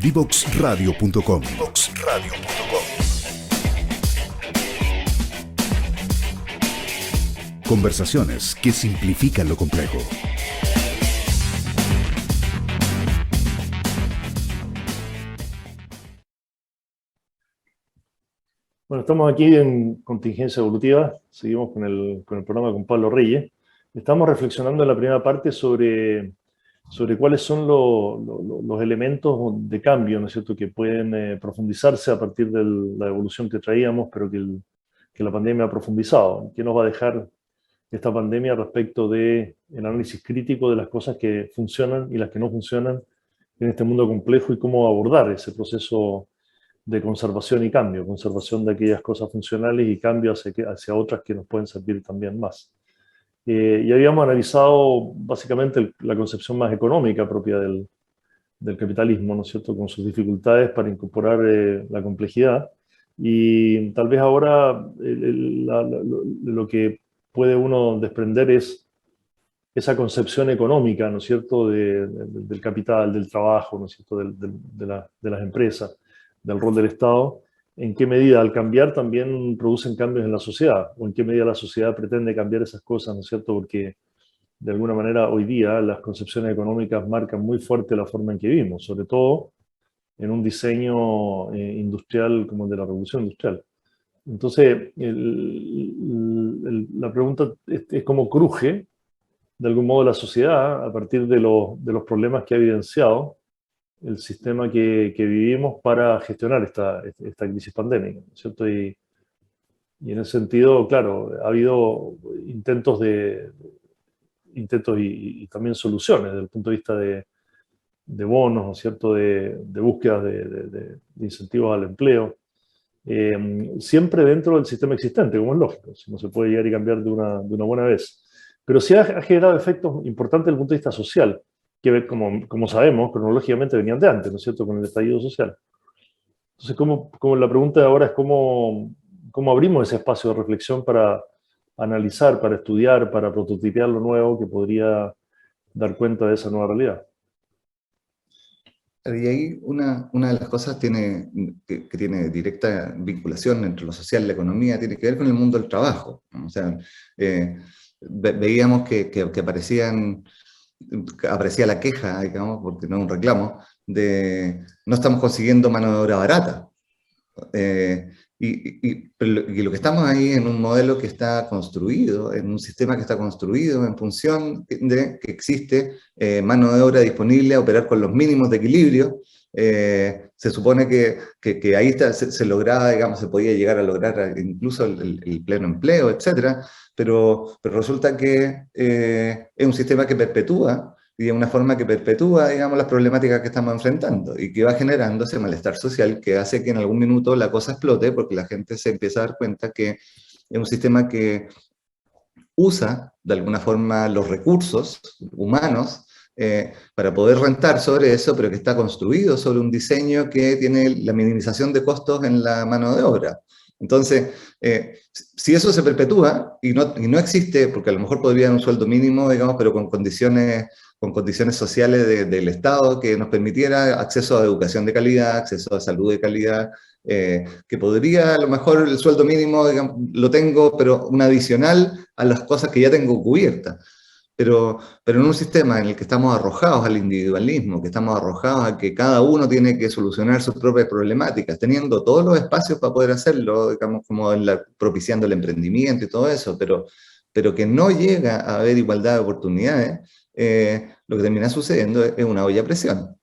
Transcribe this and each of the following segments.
Divoxradio.com. Conversaciones que simplifican lo complejo. Bueno, estamos aquí en Contingencia Evolutiva, seguimos con el programa con Pablo Reyes. Estamos reflexionando en la primera parte sobre cuáles son los elementos de cambio, ¿no es cierto?, que pueden profundizarse a partir de la evolución que traíamos, pero que la pandemia ha profundizado. ¿Qué nos va a dejar esta pandemia respecto del análisis crítico de las cosas que funcionan y las que no funcionan en este mundo complejo y cómo abordar ese proceso de conservación y cambio, conservación de aquellas cosas funcionales y cambio hacia otras que nos pueden servir también más? Y habíamos analizado básicamente la concepción más económica propia del capitalismo, ¿no es cierto?, con sus dificultades para incorporar la complejidad. Y tal vez ahora lo que puede uno desprender es esa concepción económica, ¿no es cierto?, del capital, del trabajo, ¿no es cierto?, de las empresas, del rol del Estado. ¿En qué medida al cambiar también producen cambios en la sociedad? ¿O en qué medida la sociedad pretende cambiar esas cosas, ¿no es cierto? Porque de alguna manera hoy día las concepciones económicas marcan muy fuerte la forma en que vivimos, sobre todo en un diseño industrial como el de la Revolución Industrial. Entonces, la pregunta es cómo cruje de algún modo la sociedad a partir de los problemas que ha evidenciado el sistema que vivimos para gestionar esta crisis pandémica, ¿no es cierto? Y en ese sentido, claro, ha habido intentos y también soluciones desde el punto de vista de bonos, ¿no es cierto?, de búsqueda de incentivos al empleo, siempre dentro del sistema existente, como es lógico, si no se puede llegar y cambiar de una buena vez. Pero sí ha generado efectos importantes desde el punto de vista social, que como sabemos, cronológicamente venían de antes, ¿no es cierto?, con el estallido social. Entonces, como la pregunta de ahora es cómo abrimos ese espacio de reflexión para analizar, para estudiar, para prototipear lo nuevo que podría dar cuenta de esa nueva realidad. Y ahí una de las cosas que tiene directa vinculación entre lo social y la economía tiene que ver con el mundo del trabajo, ¿no? O sea, veíamos que aparecía la queja, digamos, porque no es un reclamo, de no estamos consiguiendo mano de obra barata. Y lo que estamos ahí en un modelo que está construido, en un sistema que está construido en función de que existe mano de obra disponible a operar con los mínimos de equilibrio. Se supone que ahí se lograba, digamos, se podía llegar a lograr incluso el pleno empleo, etc. Pero resulta que es un sistema que perpetúa, y de una forma que perpetúa, digamos, las problemáticas que estamos enfrentando y que va generando ese malestar social que hace que en algún minuto la cosa explote porque la gente se empieza a dar cuenta que es un sistema que usa de alguna forma los recursos humanos para poder rentar sobre eso, pero que está construido sobre un diseño que tiene la minimización de costos en la mano de obra. Entonces, si eso se perpetúa y no existe, porque a lo mejor podría haber un sueldo mínimo, digamos, pero con condiciones sociales del Estado que nos permitiera acceso a educación de calidad, acceso a salud de calidad, que podría, a lo mejor el sueldo mínimo, digamos, lo tengo, pero un adicional a las cosas que ya tengo cubiertas. Pero en un sistema en el que estamos arrojados al individualismo, que estamos arrojados a que cada uno tiene que solucionar sus propias problemáticas, teniendo todos los espacios para poder hacerlo, digamos, como propiciando el emprendimiento y todo eso, pero que no llega a haber igualdad de oportunidades, lo que termina sucediendo es una olla a presión.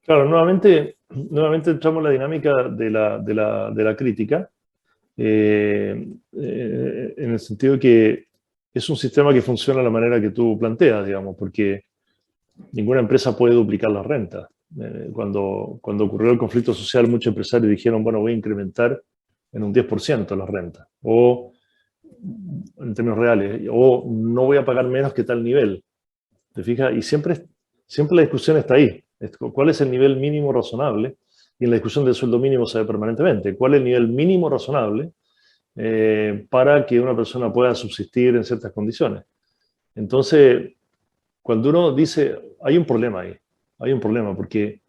Claro, nuevamente entramos en la dinámica de la crítica, en el sentido de que es un sistema que funciona de la manera que tú planteas, digamos, porque ninguna empresa puede duplicar las rentas. Cuando ocurrió el conflicto social, muchos empresarios dijeron, bueno, voy a incrementar en un 10% las rentas, o en términos reales, o no voy a pagar menos que tal nivel. ¿Te fijas? Y siempre la discusión está ahí. ¿Cuál es el nivel mínimo razonable? Y en la discusión del sueldo mínimo se ve permanentemente. ¿Cuál es el nivel mínimo razonable para que una persona pueda subsistir en ciertas condiciones? Entonces, cuando uno dice, hay un problema ahí, hay un problema, porque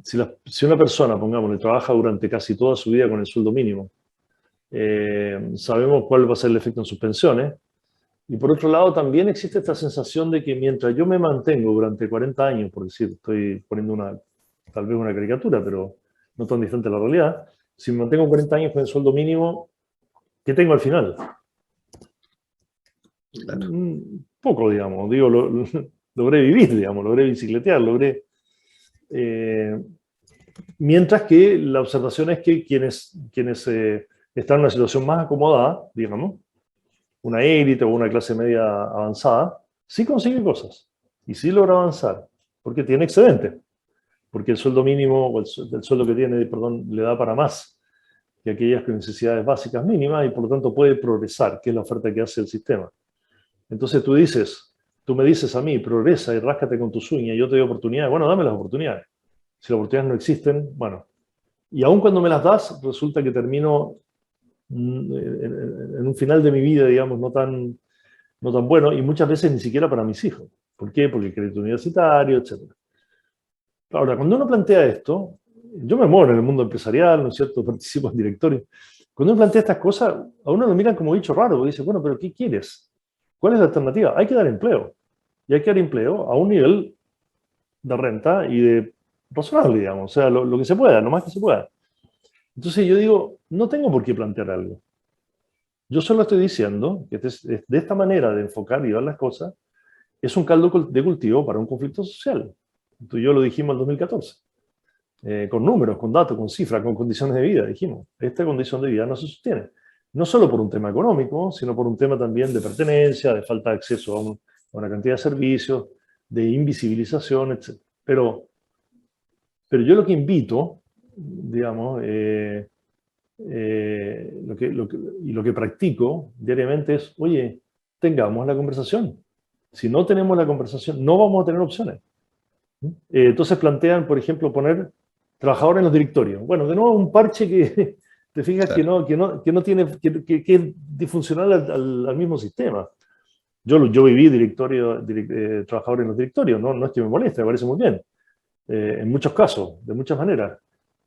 si una persona, pongámosle, trabaja durante casi toda su vida con el sueldo mínimo, sabemos cuál va a ser el efecto en sus pensiones. Y por otro lado, también existe esta sensación de que mientras yo me mantengo durante 40 años, por decir, estoy poniendo tal vez una caricatura, pero no tan distante de la realidad, si me mantengo 40 años con el sueldo mínimo, ¿qué tengo al final? Claro. Poco, digamos. Digo, logré vivir, digamos, logré bicicletear, mientras que la observación es que quienes están en una situación más acomodada, digamos, una élite o una clase media avanzada, sí consigue cosas y sí logra avanzar, porque tiene excedente, porque el sueldo mínimo, o el sueldo que tiene, perdón, le da para más que aquellas con necesidades básicas mínimas y por lo tanto puede progresar, que es la oferta que hace el sistema. Entonces tú me dices a mí, progresa y ráscate con tus uñas, y yo te doy oportunidades. Bueno, dame las oportunidades. Si las oportunidades no existen, bueno. Y aun cuando me las das, resulta que termino en un final de mi vida, digamos, no tan bueno, y muchas veces ni siquiera para mis hijos. ¿Por qué? Porque el crédito universitario, etc. Ahora, cuando uno plantea esto, yo me muevo en el mundo empresarial, ¿no es cierto? Participo en directorio. Cuando uno plantea estas cosas, a uno lo miran como bicho raro, porque dice, bueno, pero ¿qué quieres? ¿Cuál es la alternativa? Hay que dar empleo. Y hay que dar empleo a un nivel de renta y de razonable, digamos. O sea, lo que se pueda, lo más que se pueda. Entonces yo digo, no tengo por qué plantear algo. Yo solo estoy diciendo que de esta manera de enfocar y ver las cosas es un caldo de cultivo para un conflicto social. Tú y yo lo dijimos en 2014. Con números, con datos, con cifras, con condiciones de vida. Dijimos, esta condición de vida no se sostiene. No solo por un tema económico, sino por un tema también de pertenencia, de falta de acceso a una cantidad de servicios, de invisibilización, etc. Pero yo lo que invito, digamos, lo que practico diariamente es, oye, tengamos la conversación. Si no tenemos la conversación, no vamos a tener opciones. Entonces plantean, por ejemplo, poner trabajadores en los directorios. Bueno, de nuevo un parche que te fijas claro. que no tiene, que es disfuncional al mismo sistema. Yo viví trabajadores en los directorios, no es que me moleste, me parece muy bien. En muchos casos, de muchas maneras.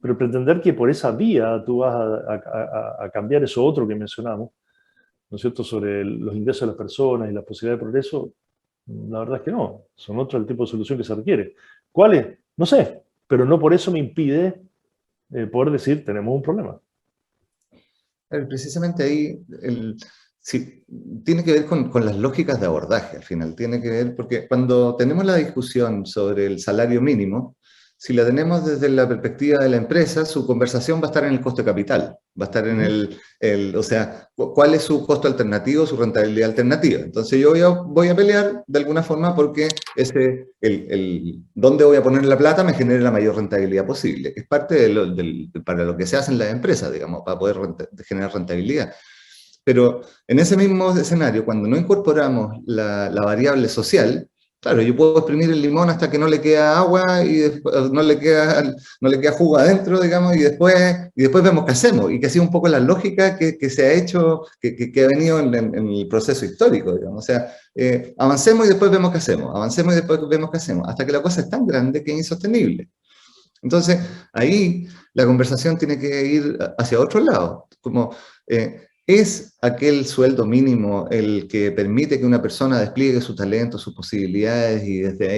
Pero pretender que por esa vía tú vas a cambiar eso otro que mencionamos, ¿no es cierto?, sobre los ingresos de las personas y las posibilidades de progreso, la verdad es que no. Son otro el tipo de solución que se requiere. ¿Cuáles? No sé, pero no por eso me impide poder decir, tenemos un problema. Precisamente ahí, sí, tiene que ver con las lógicas de abordaje, al final. Tiene que ver, porque cuando tenemos la discusión sobre el salario mínimo, si la tenemos desde la perspectiva de la empresa, su conversación va a estar en el costo de capital, va a estar en o sea, cuál es su costo alternativo, su rentabilidad alternativa. Entonces yo voy a pelear de alguna forma porque dónde voy a poner la plata me genere la mayor rentabilidad posible. Es parte para lo que se hace en las empresas, digamos, para poder generar rentabilidad. Pero en ese mismo escenario, cuando no incorporamos la variable social, claro, yo puedo exprimir el limón hasta que no le queda agua y después, no le queda jugo adentro, digamos, y después vemos qué hacemos. Y que ha sido un poco la lógica que se ha hecho, que ha venido en el proceso histórico, digamos. O sea, avancemos y después vemos qué hacemos, avancemos y después vemos qué hacemos, hasta que la cosa es tan grande que es insostenible. Entonces, ahí la conversación tiene que ir hacia otro lado, como... ¿Es aquel sueldo mínimo el que permite que una persona despliegue su talento, sus posibilidades y desde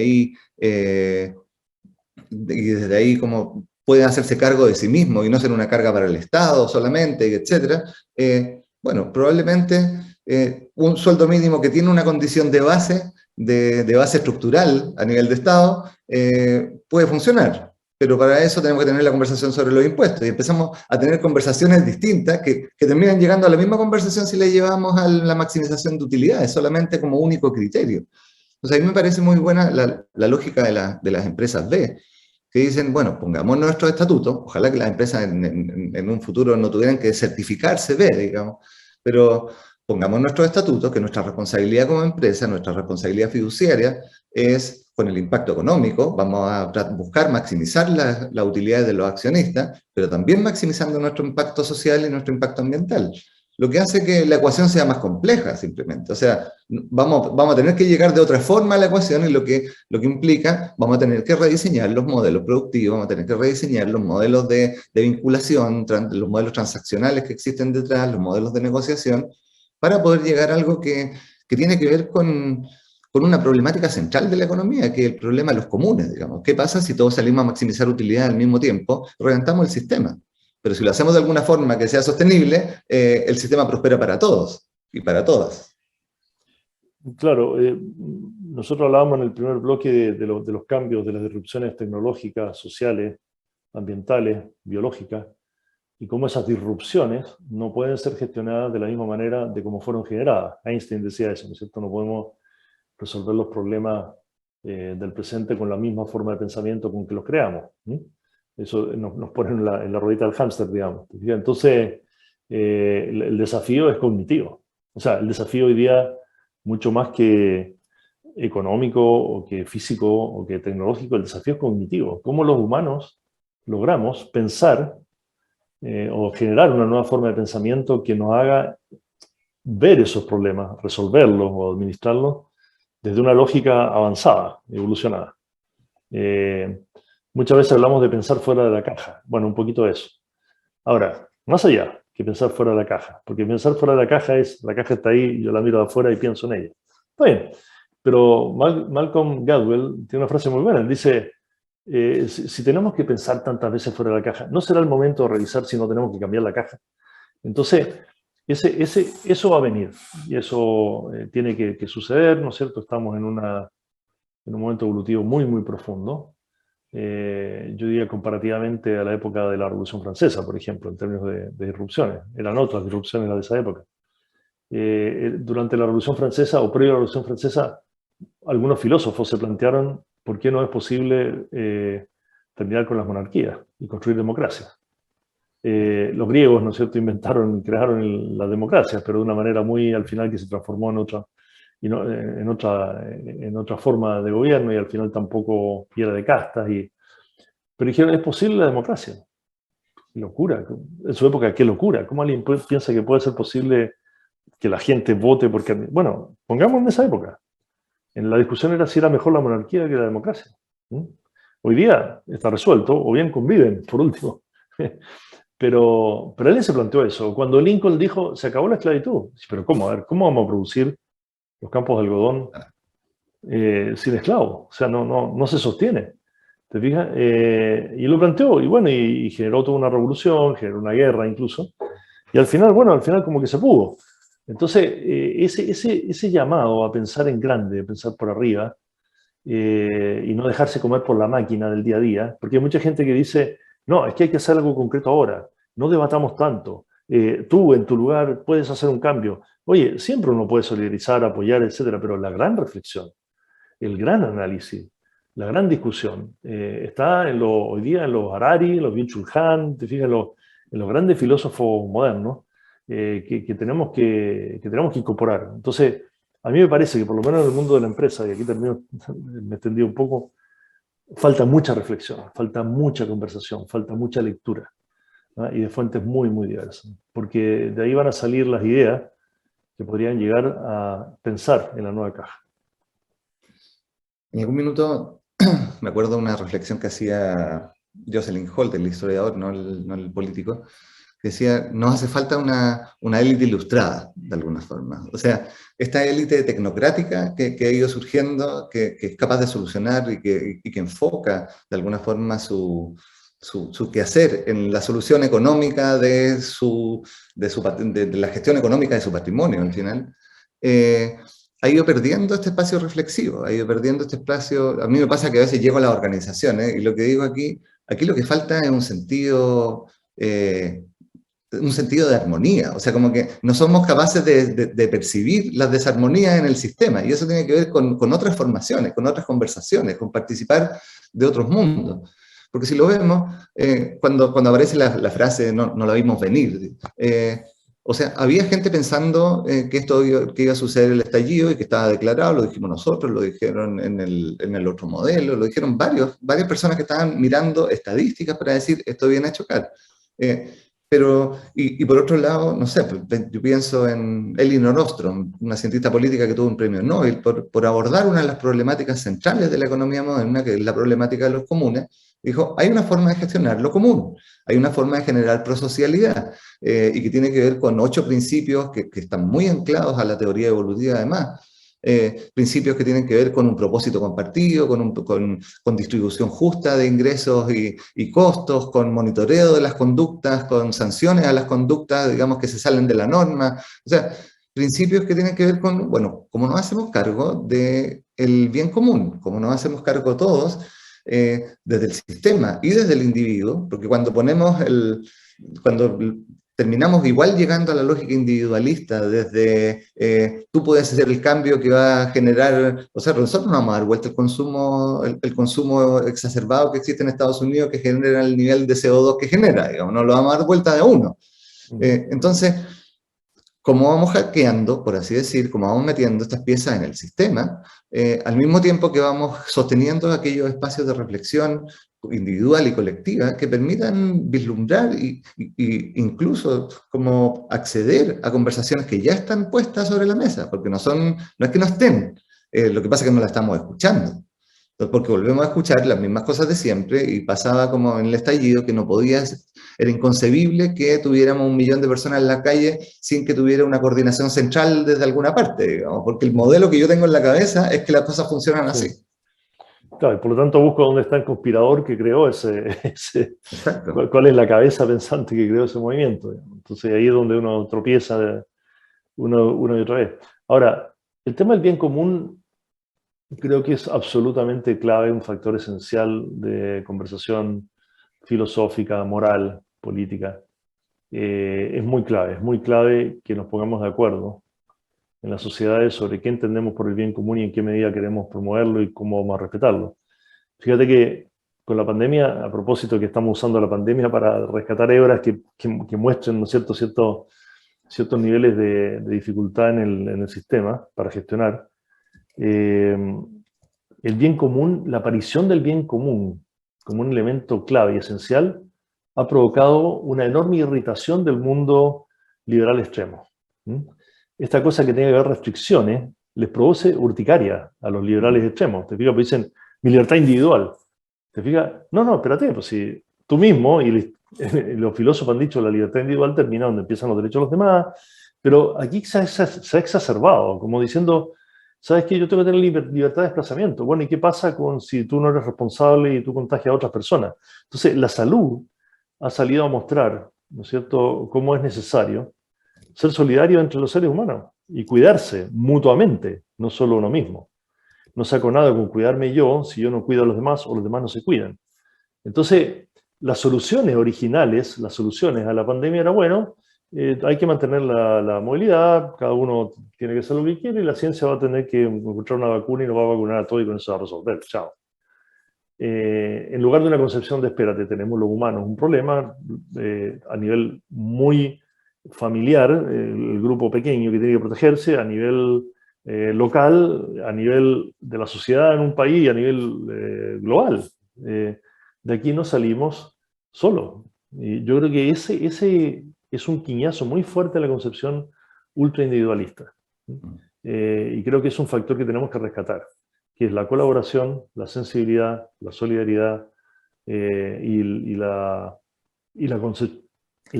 ahí como puede hacerse cargo de sí mismo y no ser una carga para el Estado solamente, etcétera? Bueno, probablemente un sueldo mínimo que tiene una condición de base estructural a nivel de Estado puede funcionar. Pero para eso tenemos que tener la conversación sobre los impuestos y empezamos a tener conversaciones distintas que terminan llegando a la misma conversación si le llevamos a la maximización de utilidades, solamente como único criterio. Entonces a mí me parece muy buena la lógica de las empresas B, que dicen, bueno, pongamos nuestros estatutos, ojalá que las empresas en un futuro no tuvieran que certificarse B, digamos, pero pongamos nuestros estatutos, que nuestra responsabilidad como empresa, nuestra responsabilidad fiduciaria es con el impacto económico, vamos a buscar maximizar las utilidades de los accionistas, pero también maximizando nuestro impacto social y nuestro impacto ambiental. lo que hace que la ecuación sea más compleja, simplemente. O sea, vamos a tener que llegar de otra forma a la ecuación, y lo que implica, vamos a tener que rediseñar los modelos productivos, vamos a tener que rediseñar los modelos de vinculación, los modelos transaccionales que existen detrás, los modelos de negociación, para poder llegar a algo que tiene que ver con una problemática central de la economía, que es el problema de los comunes, digamos. ¿Qué pasa si todos salimos a maximizar utilidad al mismo tiempo? Reventamos el sistema. Pero si lo hacemos de alguna forma que sea sostenible, el sistema prospera para todos y para todas. Claro, nosotros hablábamos en el primer bloque de los cambios, de las disrupciones tecnológicas, sociales, ambientales, biológicas, y cómo esas disrupciones no pueden ser gestionadas de la misma manera de cómo fueron generadas. Einstein decía eso, ¿no es cierto? No podemos resolver los problemas del presente con la misma forma de pensamiento con que los creamos. Eso nos pone en la ruedita del hámster, digamos. Entonces, el desafío es cognitivo. O sea, el desafío hoy día, mucho más que económico, o que físico, o que tecnológico, el desafío es cognitivo. ¿Cómo los humanos logramos pensar o generar una nueva forma de pensamiento que nos haga ver esos problemas, resolverlos o administrarlos desde una lógica avanzada, evolucionada? Muchas veces hablamos de pensar fuera de la caja. Bueno, un poquito de eso. Ahora, más allá que pensar fuera de la caja, porque pensar fuera de la caja es, la caja está ahí, yo la miro de afuera y pienso en ella. Está bien, pero Malcolm Gladwell tiene una frase muy buena. Él dice, si tenemos que pensar tantas veces fuera de la caja, ¿no será el momento de revisar si no tenemos que cambiar la caja? Entonces, eso va a venir, y eso tiene que suceder, ¿no es cierto? Estamos en un momento evolutivo muy, muy profundo. Yo diría comparativamente a la época de la Revolución Francesa, por ejemplo, en términos de disrupciones. Eran otras disrupciones las de esa época. Durante la Revolución Francesa, o previo a la Revolución Francesa, algunos filósofos se plantearon por qué no es posible terminar con las monarquías y construir democracias. Los griegos, ¿no es cierto?, crearon las democracias, pero de una manera muy, al final, que se transformó en otra forma de gobierno, y al final tampoco era de castas. Pero dijeron, ¿es posible la democracia? Locura. En su época, ¿qué locura? ¿Cómo alguien piensa que puede ser posible que la gente vote porque... Bueno, pongámonos en esa época. La discusión era si era mejor la monarquía que la democracia. Hoy día está resuelto, o bien conviven, por último. Pero alguien se planteó eso. Cuando Lincoln dijo, se acabó la esclavitud. Pero ¿cómo? A ver, ¿cómo vamos a producir los campos de algodón sin esclavos? O sea, no se sostiene. ¿Te fijas? Y lo planteó, y bueno, y generó toda una revolución, generó una guerra incluso. Y al final, bueno, como que se pudo. Entonces, ese llamado a pensar en grande, a pensar por arriba, y no dejarse comer por la máquina del día a día, porque hay mucha gente que dice, no, es que hay que hacer algo concreto ahora, no debatamos tanto, tú en tu lugar puedes hacer un cambio. Oye, siempre uno puede solidarizar, apoyar, etcétera, pero la gran reflexión, el gran análisis, la gran discusión está hoy día en los Harari, en los Byung-Chul Han, te fijas, en los grandes filósofos modernos que tenemos que incorporar. Entonces, a mí me parece que por lo menos en el mundo de la empresa, y aquí termino, me extendí un poco, falta mucha reflexión, falta mucha conversación, falta mucha lectura, ¿no? Y de fuentes muy, muy diversas, porque de ahí van a salir las ideas que podrían llegar a pensar en la nueva caja. En algún minuto me acuerdo de una reflexión que hacía Jocelyn Holt, el historiador, no el político, que decía, nos hace falta una élite ilustrada, de alguna forma. O sea, esta élite tecnocrática que ha ido surgiendo, que es capaz de solucionar y que enfoca, de alguna forma, su quehacer en la solución económica de la gestión económica de su patrimonio, al final, ha ido perdiendo este espacio reflexivo, ha ido perdiendo este espacio. A mí me pasa que a veces llego a las organizaciones, y lo que digo aquí lo que falta es un sentido de armonía. O sea, como que no somos capaces de percibir las desarmonías en el sistema, y eso tiene que ver con otras formaciones, con otras conversaciones, con participar de otros mundos. Porque si lo vemos, cuando aparece la frase no la vimos venir, o sea, había gente pensando que iba a suceder el estallido, y que estaba declarado, lo dijimos nosotros, lo dijeron en el otro modelo, lo dijeron varias personas que estaban mirando estadísticas para decir, esto viene a chocar. Pero, y por otro lado, no sé, yo pienso en Elinor Ostrom, una cientista política que tuvo un premio Nobel por abordar una de las problemáticas centrales de la economía moderna, que es la problemática de los comunes. Dijo, hay una forma de gestionar lo común, hay una forma de generar prosocialidad, y que tiene que ver con 8 principios que están muy anclados a la teoría evolutiva además. Principios que tienen que ver con un propósito compartido, con distribución justa de ingresos y costos, con monitoreo de las conductas, con sanciones a las conductas, digamos, que se salen de la norma. O sea, principios que tienen que ver con, bueno, cómo nos hacemos cargo del bien común, cómo nos hacemos cargo todos, desde el sistema y desde el individuo, porque cuando terminamos igual llegando a la lógica individualista, desde tú puedes hacer el cambio que va a generar, o sea, nosotros no vamos a dar vuelta el consumo exacerbado que existe en Estados Unidos, que genera el nivel de CO2 que genera, digamos, no lo vamos a dar vuelta de uno. Entonces, como vamos hackeando, por así decir, como vamos metiendo estas piezas en el sistema, al mismo tiempo que vamos sosteniendo aquellos espacios de reflexión individual y colectiva que permitan vislumbrar y incluso como acceder a conversaciones que ya están puestas sobre la mesa, porque no es que no estén, lo que pasa es que no la estamos escuchando. Porque volvemos a escuchar las mismas cosas de siempre y pasaba como en el estallido que no podías, era inconcebible que tuviéramos 1 millón de personas en la calle sin que tuviera una coordinación central desde alguna parte, digamos, porque el modelo que yo tengo en la cabeza es que las cosas funcionan así. Claro, y por lo tanto busco dónde está el conspirador que creó cuál es la cabeza pensante que creó ese movimiento. Entonces ahí es donde uno tropieza una y otra vez. Ahora, el tema del bien común creo que es absolutamente clave, un factor esencial de conversación filosófica, moral, política. Es muy clave que nos pongamos de acuerdo en las sociedades sobre qué entendemos por el bien común y en qué medida queremos promoverlo y cómo vamos a respetarlo. Fíjate que con la pandemia, a propósito que estamos usando la pandemia para rescatar hebras que muestren, ¿no es cierto?, ciertos niveles de dificultad en el sistema para gestionar, el bien común, la aparición del bien común como un elemento clave y esencial ha provocado una enorme irritación del mundo liberal extremo. Esta cosa que tiene que ver restricciones les produce urticaria a los liberales extremos. ¿Te fijas? Pues dicen, mi libertad individual. ¿Te fijas? No, espérate, pues si tú mismo, y los filósofos han dicho, la libertad individual termina donde empiezan los derechos de los demás, pero aquí se ha exacerbado, como diciendo, ¿sabes qué? Yo tengo que tener libertad de desplazamiento. Bueno, ¿y qué pasa si tú no eres responsable y tú contagias a otras personas? Entonces, la salud ha salido a mostrar, ¿no es cierto?, cómo es necesario ser solidario entre los seres humanos y cuidarse mutuamente, no solo uno mismo. No saco nada con cuidarme yo si yo no cuido a los demás o los demás no se cuidan. Entonces, las soluciones originales, las soluciones a la pandemia era, bueno, hay que mantener la movilidad, cada uno tiene que hacer lo que quiere y la ciencia va a tener que encontrar una vacuna y nos va a vacunar a todos y con eso va a resolver. Chao. En lugar de una concepción de, espérate, tenemos los humanos un problema a nivel muy familiar, el grupo pequeño que tiene que protegerse, a nivel local, a nivel de la sociedad en un país y a nivel global. De aquí no salimos solos. Y yo creo que ese es un quiñazo muy fuerte a la concepción ultra individualista. Y creo que es un factor que tenemos que rescatar, que es la colaboración, la sensibilidad, la solidaridad y la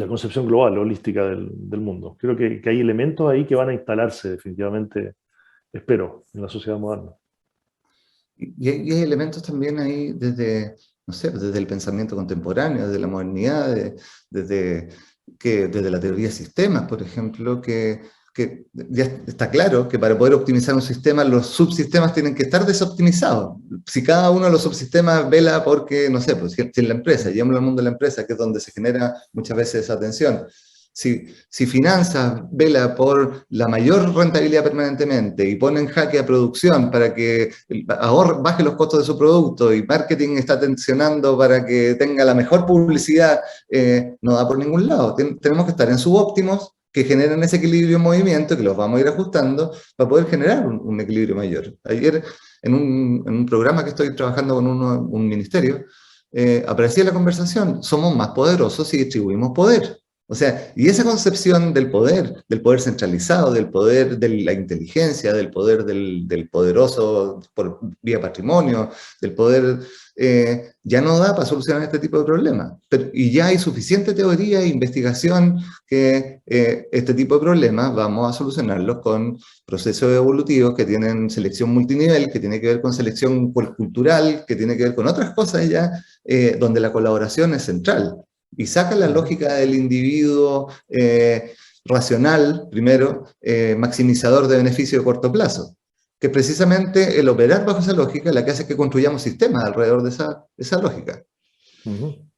concepción global, holística del mundo. Creo que hay elementos ahí que van a instalarse definitivamente, espero, en la sociedad moderna. Y hay elementos también ahí desde, no sé, desde el pensamiento contemporáneo, desde la modernidad, desde la teoría de sistemas, por ejemplo, que ya está claro que para poder optimizar un sistema, los subsistemas tienen que estar desoptimizados. Si cada uno de los subsistemas vela porque, no sé, pues si en la empresa, llevémoslo al mundo de la empresa, que es donde se genera muchas veces esa tensión, si finanzas vela por la mayor rentabilidad permanentemente y pone en jaque a producción para que baje los costos de su producto y marketing está tensionando para que tenga la mejor publicidad, no da por ningún lado. Tenemos que estar en subóptimos que generan ese equilibrio en movimiento, que los vamos a ir ajustando para poder generar un equilibrio mayor. Ayer, en un programa que estoy trabajando con un ministerio, aparecía la conversación, somos más poderosos si distribuimos poder. O sea, y esa concepción del poder centralizado, del poder de la inteligencia, del poder del poderoso por vía patrimonio, del poder, ya no da para solucionar este tipo de problemas. Y ya hay suficiente teoría e investigación que este tipo de problemas vamos a solucionarlos con procesos evolutivos que tienen selección multinivel, que tiene que ver con selección cultural, que tiene que ver con otras cosas ya, donde la colaboración es central. Y saca la lógica del individuo racional, primero, maximizador de beneficio de corto plazo, que precisamente el operar bajo esa lógica es la que hace que construyamos sistemas alrededor de esa lógica.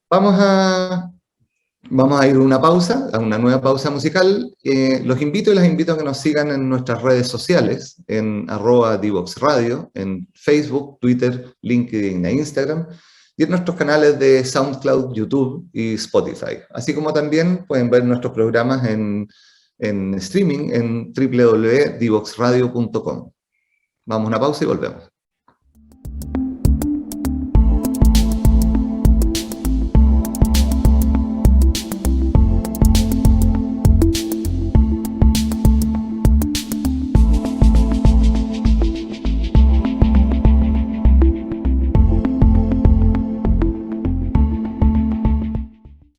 Vamos a ir a una pausa, a una nueva pausa musical. Los invito y las invito a que nos sigan en nuestras redes sociales, en @DivoxRadio, en Facebook, Twitter, LinkedIn e Instagram, y en nuestros canales de SoundCloud, YouTube y Spotify. Así como también pueden ver nuestros programas en streaming en www.divoxradio.com. Vamos a una pausa y volvemos.